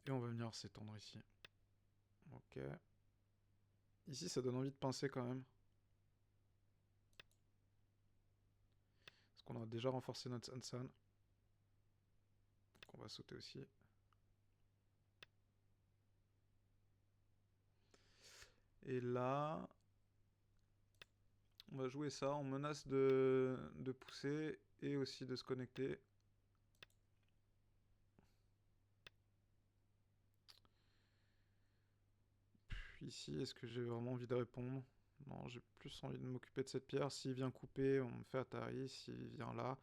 et on va venir s'étendre ici. Ok. Ici, ça donne envie de pincer quand même. Parce qu'on a déjà renforcé notre Sansan. Donc on va sauter aussi. Et là, on va jouer ça. On menace de pousser et aussi de se connecter. Puis ici, est-ce que j'ai vraiment envie de répondre? Non, j'ai plus envie de m'occuper de cette pierre. S'il vient couper, on me fait Atari. S'il vient là,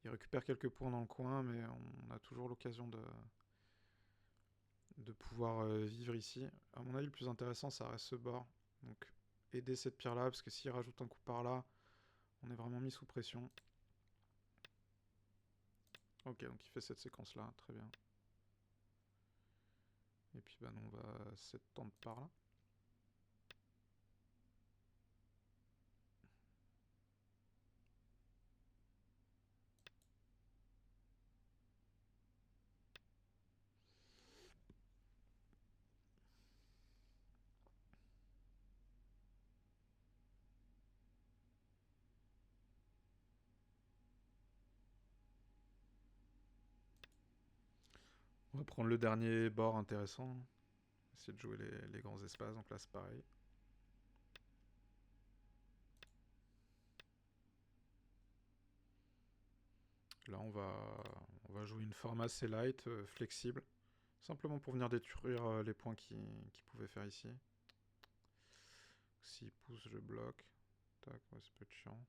il récupère quelques points dans le coin, mais on a toujours l'occasion de pouvoir vivre ici. À mon avis, le plus intéressant, ça reste ce bord. Donc, aider cette pierre-là, parce que s'il rajoute un coup par là, on est vraiment mis sous pression. Ok, donc il fait cette séquence-là, très bien. Et puis, bah, nous, on va s'étendre par là. On va prendre le dernier bord intéressant. Essayer de jouer les grands espaces, donc là c'est pareil. Là on va jouer une forme assez light, flexible. Simplement pour venir détruire les points qui pouvaient faire ici. S'il pousse, je bloque. Tac, ouais, ça peut être chiant.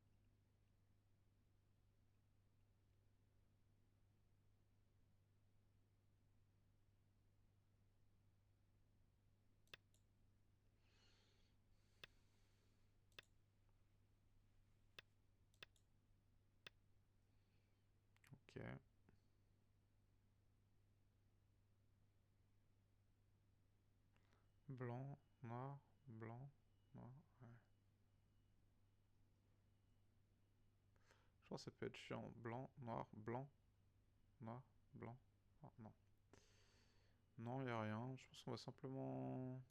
Ok. Blanc, noir, blanc, noir. Ouais. Je pense que ça peut être chiant. Blanc, noir, blanc, noir, blanc. Oh, non. Non, il a rien. Je pense qu'on va simplement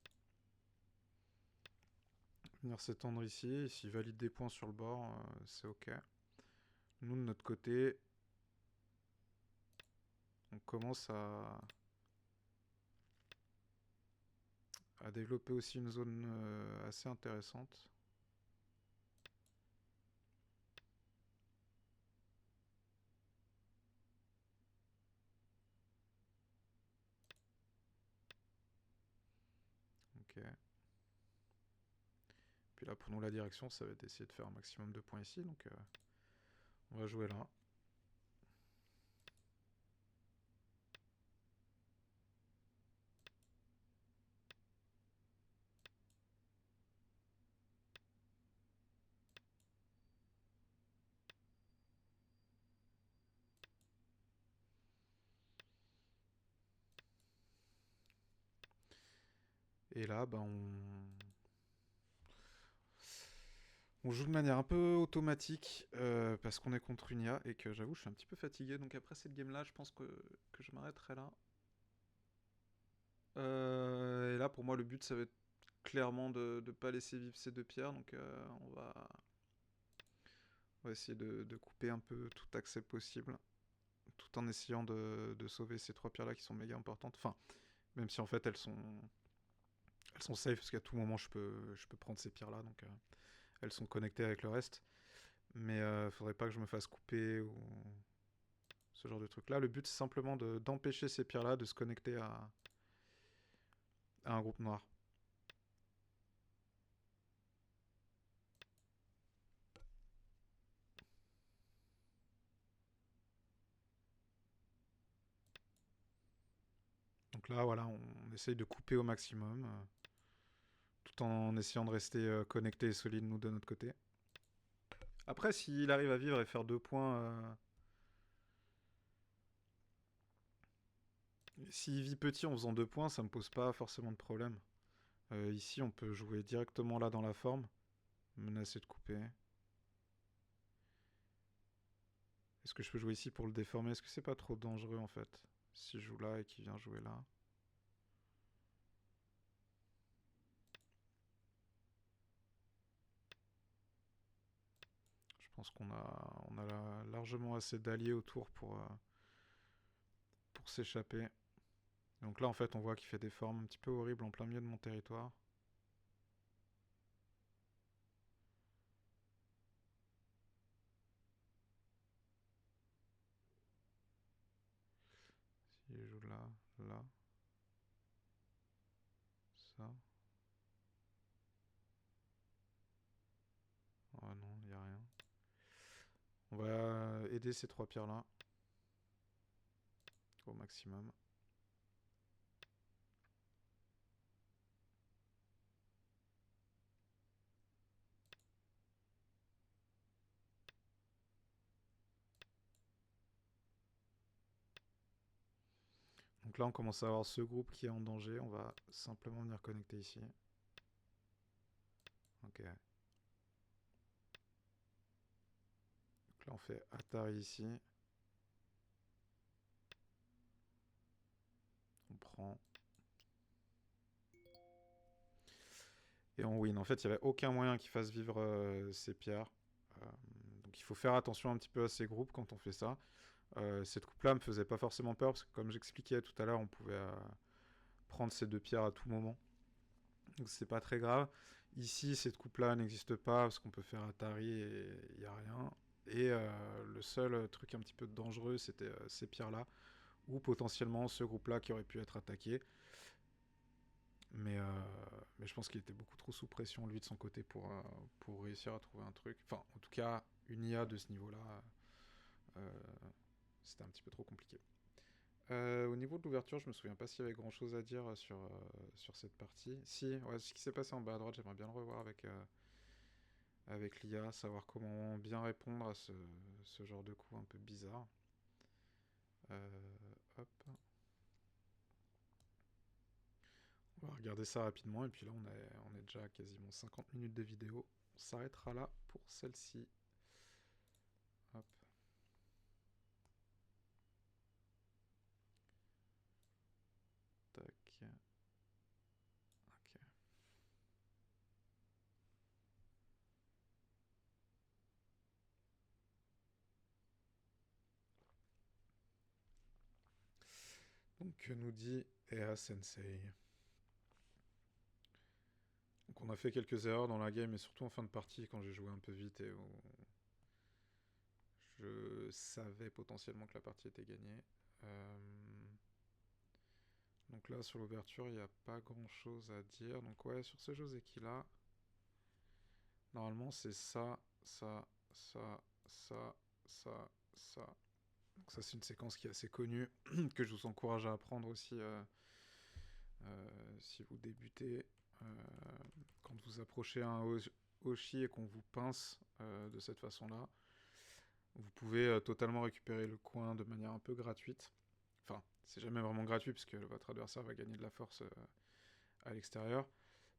venir s'étendre ici. Et s'il valide des points sur le bord, c'est ok. Nous, de notre côté, on commence à développer aussi une zone assez intéressante. Ok. Puis là, pour nous, la direction, ça va être d'essayer de faire un maximum de points ici. Donc, on va jouer là. Et là, bah, on joue de manière un peu automatique parce qu'on est contre une IA et que j'avoue, je suis un petit peu fatigué. Donc après cette game-là, je pense que je m'arrêterai là. Et là, pour moi, le but, ça va être clairement de ne pas laisser vivre ces deux pierres. Donc on va essayer de couper un peu tout accès possible, tout en essayant de sauver ces trois pierres-là qui sont méga importantes. Enfin, même si en fait elles sont safe parce qu'à tout moment je peux prendre ces pierres-là. Donc elles sont connectées avec le reste. Mais faudrait pas que je me fasse couper ou ce genre de truc là. Le but c'est simplement d'empêcher ces pierres là de se connecter à un groupe noir. Donc là voilà, on essaye de couper au maximum tout en essayant de rester connecté et solide nous de notre côté. Après s'il arrive à vivre et faire 2 points, s'il vit petit en faisant 2 points, ça me pose pas forcément de problème. Ici on peut jouer directement là dans la forme, menacer de couper. Est-ce que je peux jouer ici pour le déformer? Est-ce que c'est pas trop dangereux en fait? Si je joue là et qu'il vient jouer là. Je pense on a largement assez d'alliés autour pour s'échapper. Donc là en fait on voit qu'il fait des formes un petit peu horribles en plein milieu de mon territoire. Si je joue là, là, ça. Oh non, il n'y a rien. On va aider ces trois pierres là au maximum. Donc là on commence à avoir ce groupe qui est en danger. On va simplement venir connecter ici. Ok. Donc là on fait Atari ici. On prend. Et on win. En fait, il n'y avait aucun moyen qu'il fasse vivre ces pierres. Donc il faut faire attention un petit peu à ces groupes quand on fait ça. Cette coupe-là me faisait pas forcément peur, parce que comme j'expliquais tout à l'heure, on pouvait prendre ces 2 pierres à tout moment. Donc c'est pas très grave. Ici, cette coupe-là n'existe pas, parce qu'on peut faire Atari et il n'y a rien. Et le seul truc un petit peu dangereux, c'était ces pierres-là, ou potentiellement ce groupe-là qui aurait pu être attaqué. Mais, euh, mais je pense qu'il était beaucoup trop sous pression, lui, de son côté, pour réussir à trouver un truc. Enfin, en tout cas, une IA de ce niveau-là, euh, c'était un petit peu trop compliqué. Au niveau de l'ouverture, je me souviens pas s'il y avait grand chose à dire sur cette partie. Si, ouais, ce qui s'est passé en bas à droite, j'aimerais bien le revoir avec l'IA, savoir comment bien répondre à ce genre de coup un peu bizarre. Hop. On va regarder ça rapidement, et puis là on est déjà à quasiment 50 minutes de vidéo. On s'arrêtera là pour celle-ci. Hop. Tac. Ok. Donc que nous dit Ea Sensei? Donc on a fait quelques erreurs dans la game, et surtout en fin de partie quand j'ai joué un peu vite et où je savais potentiellement que la partie était gagnée. Euh, Donc là sur l'ouverture il n'y a pas grand chose à dire. Donc ouais, sur ce Joseki là, normalement c'est ça, ça, ça, ça, ça, ça. Donc ça c'est une séquence qui est assez connue, que je vous encourage à apprendre aussi si vous débutez. Euh, Quand vous approchez un Oshi et qu'on vous pince de cette façon-là, vous pouvez totalement récupérer le coin de manière un peu gratuite. Enfin, c'est jamais vraiment gratuit puisque votre adversaire va gagner de la force à l'extérieur.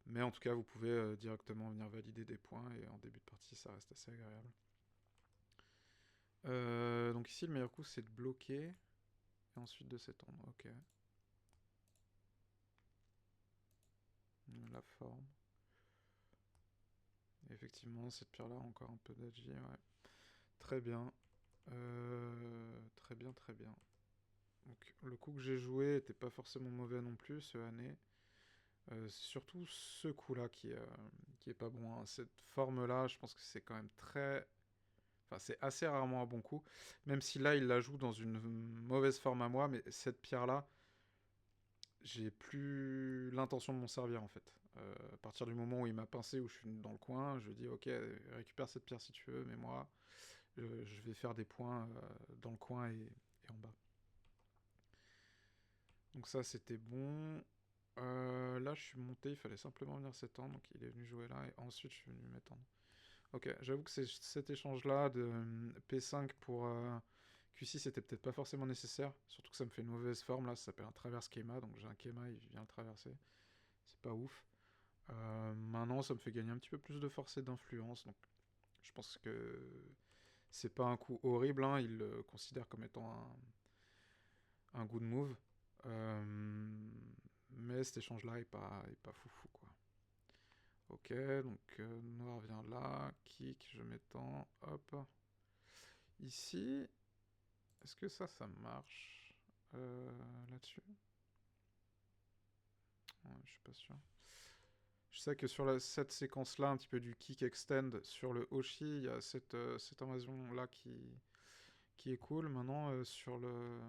Mais en tout cas, vous pouvez directement venir valider des points et en début de partie, ça reste assez agréable. Donc ici, le meilleur coup, c'est de bloquer et ensuite de s'étendre. Ok. La forme. Et effectivement, cette pierre-là a encore un peu d'agi. Ouais. Très bien. Très bien, très bien. Donc, le coup que j'ai joué était pas forcément mauvais non plus, ce année. C'est surtout ce coup-là qui est pas bon, hein. Cette forme-là, je pense que c'est quand même très. Enfin, c'est assez rarement un bon coup. Même si là, il la joue dans une mauvaise forme à moi, mais cette pierre-là, j'ai plus l'intention de m'en servir en fait. À partir du moment où il m'a pincé, où je suis dans le coin, je dis ok, récupère cette pierre si tu veux, mais moi, je vais faire des points dans le coin et en bas. Donc ça, c'était bon. Là, je suis monté, il fallait simplement venir s'étendre, donc il est venu jouer là, et ensuite je suis venu m'étendre. Ok, j'avoue que cet échange-là de P5 pour Q6 c'était peut-être pas forcément nécessaire, surtout que ça me fait une mauvaise forme, là, ça s'appelle un traverse Kema, donc j'ai un Kema, il vient le traverser, c'est pas ouf. Maintenant, ça me fait gagner un petit peu plus de force et d'influence, donc je pense que c'est pas un coup horrible, hein, il le considère comme étant un good move. Mais cet échange-là est pas foufou, quoi. Ok, donc noir vient là, kick, je m'étends, hop. Ici, est-ce que ça marche là-dessus? Ouais, je suis pas sûr. Je sais que sur cette séquence-là, un petit peu du kick extend sur le Hoshi, il y a cette invasion-là qui est cool. Maintenant, sur le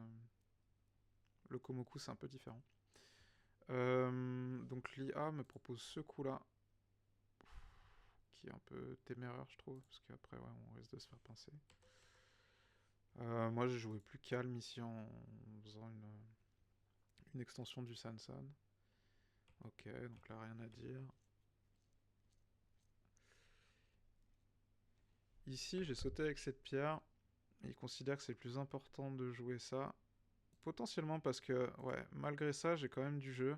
Komoku, c'est un peu différent. Donc l'IA me propose ce coup-là, qui est un peu téméraire, je trouve, parce qu'après, ouais, on risque de se faire pincer. Moi, j'ai joué plus calme ici en faisant une extension du Sansan. Ok, donc là, rien à dire. Ici, j'ai sauté avec cette pierre. Il considère que c'est le plus important de jouer ça. Potentiellement parce que, ouais, malgré ça, j'ai quand même du jeu.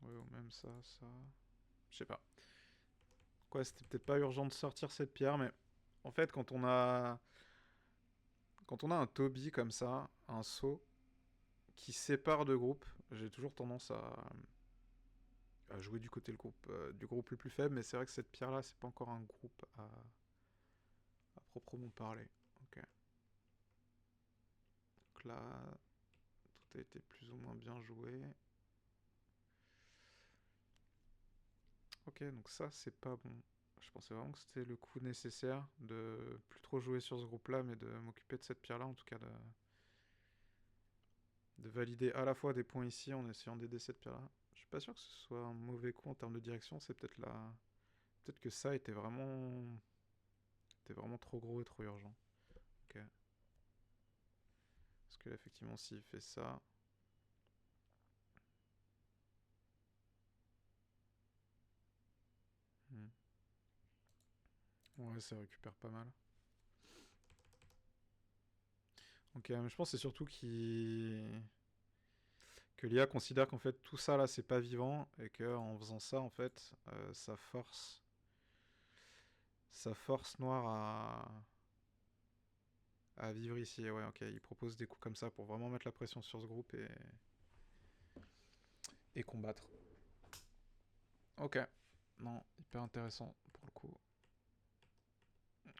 Ouais, ou même ça, ça. Je sais pas. Quoi, c'était peut-être pas urgent de sortir cette pierre, mais en fait, quand on a un Toby comme ça, un saut qui sépare de groupe, j'ai toujours tendance à jouer du côté du groupe le plus faible, mais c'est vrai que cette pierre-là, c'est pas encore un groupe à proprement parler. Ok. Donc là, tout a été plus ou moins bien joué. Ok, donc ça, c'est pas bon. Je pensais vraiment que c'était le coup nécessaire de plus trop jouer sur ce groupe-là, mais de m'occuper de cette pierre-là, en tout cas de valider à la fois des points ici en essayant d'aider cette pierre-là. Je suis pas sûr que ce soit un mauvais coup en termes de direction, c'est peut-être là. Peut-être que ça était vraiment trop gros et trop urgent. Ok. Parce que là, effectivement, s'il fait ça. Hmm. Ouais, ça récupère pas mal. Ok, mais je pense que c'est surtout que l'IA considère qu'en fait tout ça là c'est pas vivant et que en faisant ça en fait ça force Noir à vivre ici. Ouais, ok, il propose des coups comme ça pour vraiment mettre la pression sur ce groupe et combattre. Ok, non, hyper intéressant pour le coup.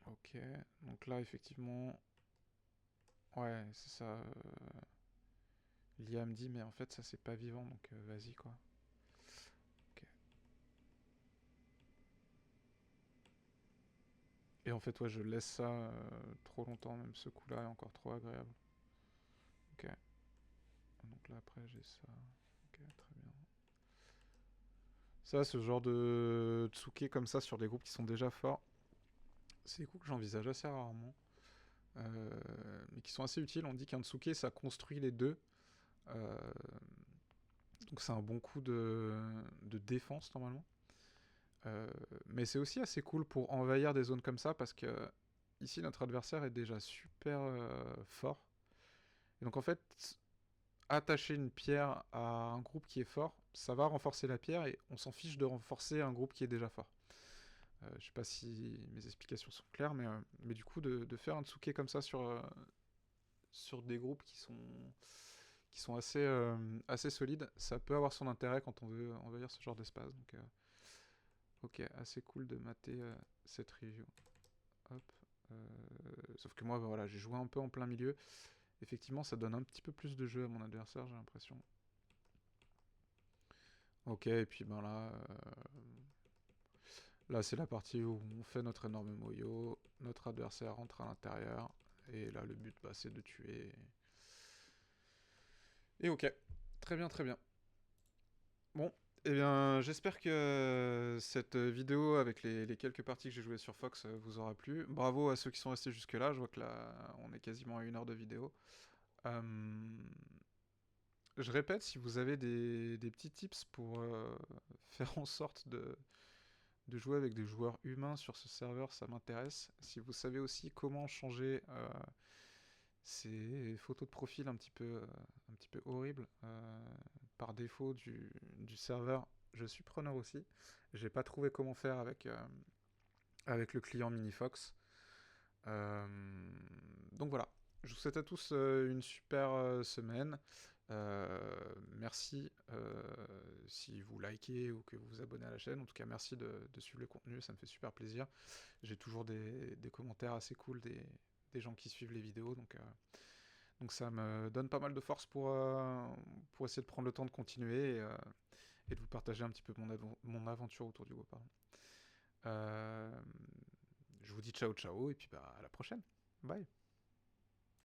Ok, donc là effectivement, ouais, c'est ça. L'IA me dit, mais en fait ça c'est pas vivant donc vas-y quoi. Ok. Et en fait, ouais, je laisse ça trop longtemps, même ce coup-là est encore trop agréable. Ok. Donc là, après, j'ai ça. Ok, très bien. Ça, ce genre de Tsuke comme ça sur des groupes qui sont déjà forts, c'est des coups que j'envisage assez rarement. Mais qui sont assez utiles. On dit qu'un Tsuke, ça construit les deux. Euh, donc c'est un bon coup de défense, normalement. Euh, mais c'est aussi assez cool pour envahir des zones comme ça, parce que ici, notre adversaire est déjà super fort. Et donc en fait, attacher une pierre à un groupe qui est fort, ça va renforcer la pierre et on s'en fiche de renforcer un groupe qui est déjà fort. Je sais pas si mes explications sont claires, mais du coup, de faire un Tsuke comme ça sur des groupes qui sont assez solides, ça peut avoir son intérêt quand on veut envahir ce genre d'espace. Donc, ok, assez cool de mater cette review. Hop. Euh, Sauf que moi, bah, voilà, j'ai joué un peu en plein milieu. Effectivement, ça donne un petit peu plus de jeu à mon adversaire, j'ai l'impression. Ok, et puis ben là c'est la partie où on fait notre énorme moyo, notre adversaire rentre à l'intérieur, et là le but bah, c'est de tuer. Et ok, très bien, très bien. Bon, eh bien j'espère que cette vidéo avec les quelques parties que j'ai jouées sur Fox vous aura plu. Bravo à ceux qui sont restés jusque là, je vois que là on est quasiment à 1 heure de vidéo. Euh, je répète, si vous avez des petits tips pour faire en sorte de jouer avec des joueurs humains sur ce serveur, ça m'intéresse. Si vous savez aussi comment changer ces photos de profil un petit peu horribles par défaut du serveur, je suis preneur aussi. J'ai pas trouvé comment faire avec le client Minifox. Euh, donc voilà. Je vous souhaite à tous une super semaine. Merci si vous likez ou que vous vous abonnez à la chaîne. En tout cas, merci de suivre le contenu, ça me fait super plaisir. J'ai toujours des commentaires assez cool des gens qui suivent les vidéos, donc ça me donne pas mal de force pour essayer de prendre le temps de continuer et de vous partager un petit peu mon aventure autour du Go. Pardon. Euh, je vous dis ciao ciao et puis bah, à la prochaine. Bye.